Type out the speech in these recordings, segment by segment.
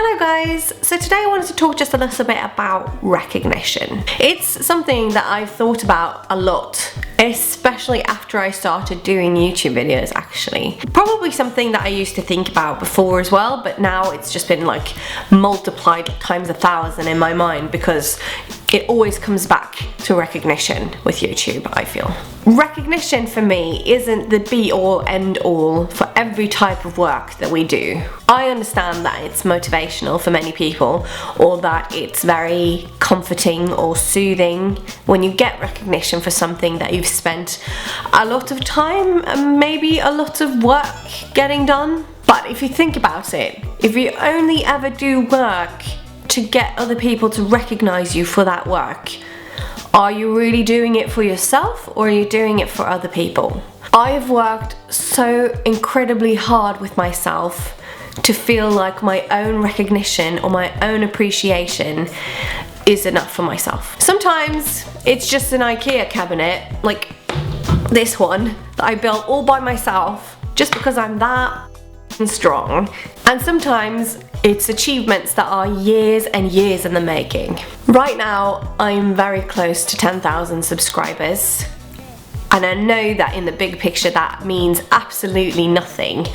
Hello guys, so today I wanted to talk just a little bit about recognition. It's something that I've thought about a lot, especially after I started doing YouTube videos actually. Probably something that I used to think about before as well, but now it's just been like multiplied times 1,000 in my mind because it always comes back to recognition with YouTube, I feel. Recognition for me isn't the be-all end-all for every type of work that we do. I understand that it's motivational for many people, or that it's very comforting or soothing when you get recognition for something that you've spent a lot of time and maybe a lot of work getting done. But if you think about it, if you only ever do work to get other people to recognize you for that work, are you really doing it for yourself or are you doing it for other people? I've worked so incredibly hard with myself to feel like my own recognition or my own appreciation is enough for myself. Sometimes it's just an IKEA cabinet, like this one, that I built all by myself just because I'm that strong. And sometimes it's achievements that are years and years in the making. Right now, I'm very close to 10,000 subscribers. And I know that in the big picture that means absolutely nothing.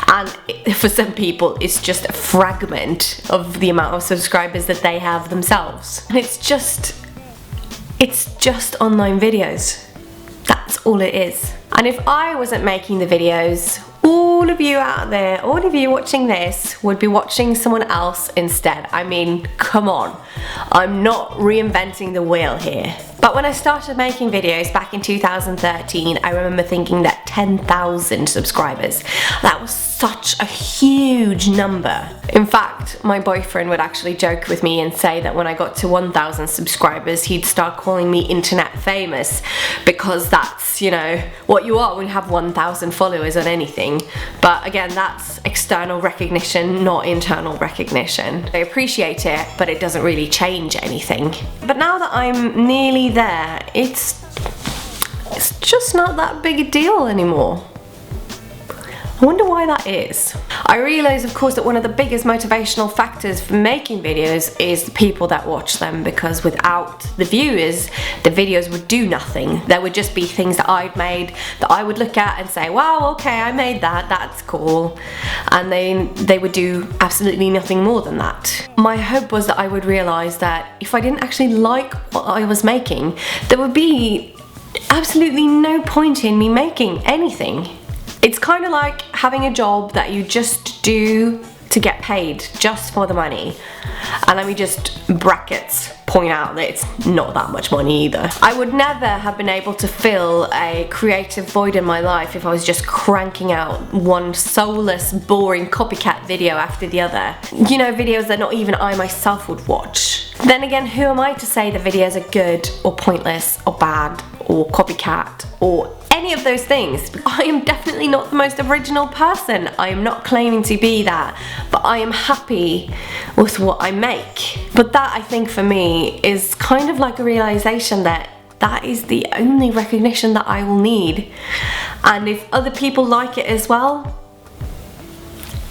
And for some people, it's just a fragment of the amount of subscribers that they have themselves. And it's just online videos. That's all it is. And if I wasn't making the videos, all of you out there, all of you watching this would be watching someone else instead. I mean, come on. I'm not reinventing the wheel here. But when I started making videos back in 2013, I remember thinking that 10,000 subscribers, that was such a huge number. In fact, my boyfriend would actually joke with me and say that when I got to 1,000 subscribers, he'd start calling me internet famous, because that's, you know, what you are when you have 1,000 followers on anything. But again, that's external recognition, not internal recognition. I appreciate it, but it doesn't really change anything. But now that I'm nearly there, it's just not that big a deal anymore. I wonder why that is. I realise, of course, that one of the biggest motivational factors for making videos is the people that watch them, because without the viewers, the videos would do nothing. There would just be things that I'd made that I would look at and say, wow, okay, I made that, that's cool. And they would do absolutely nothing more than that. My hope was that I would realise that if I didn't actually like what I was making, there would be absolutely no point in me making anything. It's kind of like having a job that you just do to get paid just for the money. And let me just brackets point out that it's not that much money either. I would never have been able to fill a creative void in my life if I was just cranking out one soulless, boring copycat video after the other. You know, videos that not even I myself would watch. Then again, who am I to say the videos are good or pointless or bad or copycat or any of those things? I am definitely not the most original person. I am not claiming to be that, but I am happy with what I make. But that, I think, for me is kind of like a realization that that is the only recognition that I will need. And if other people like it as well,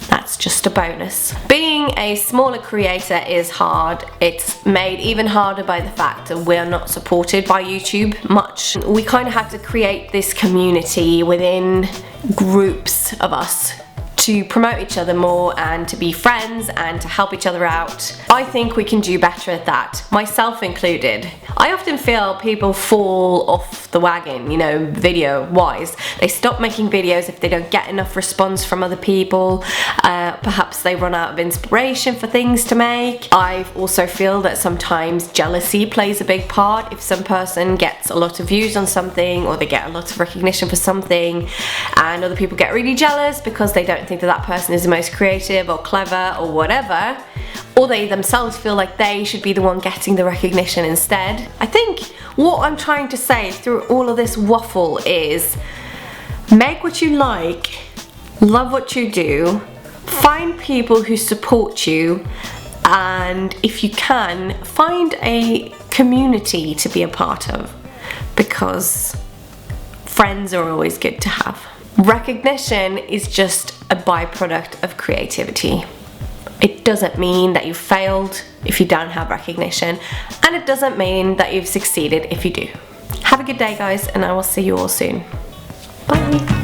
that's just a bonus. Being a smaller creator is hard. It's made even harder by the fact that we're not supported by YouTube much. We kind of had to create this community within groups of us to promote each other more and to be friends and to help each other out. I think we can do better at that, myself included. I often feel people fall off the wagon, you know, video wise. They stop making videos if they don't get enough response from other people. Perhaps they run out of inspiration for things to make. I also feel that sometimes jealousy plays a big part. If some person gets a lot of views on something, or they get a lot of recognition for something, and other people get really jealous because they don't think that that person is the most creative or clever or whatever, or they themselves feel like they should be the one getting the recognition instead. I think what I'm trying to say through all of this waffle is make what you like, love what you do, find people who support you, and if you can, find a community to be a part of, because friends are always good to have. Recognition is just a byproduct of creativity. It doesn't mean that you've failed if you don't have recognition, and it doesn't mean that you've succeeded if you do. Have a good day, guys, and I will see you all soon. Bye.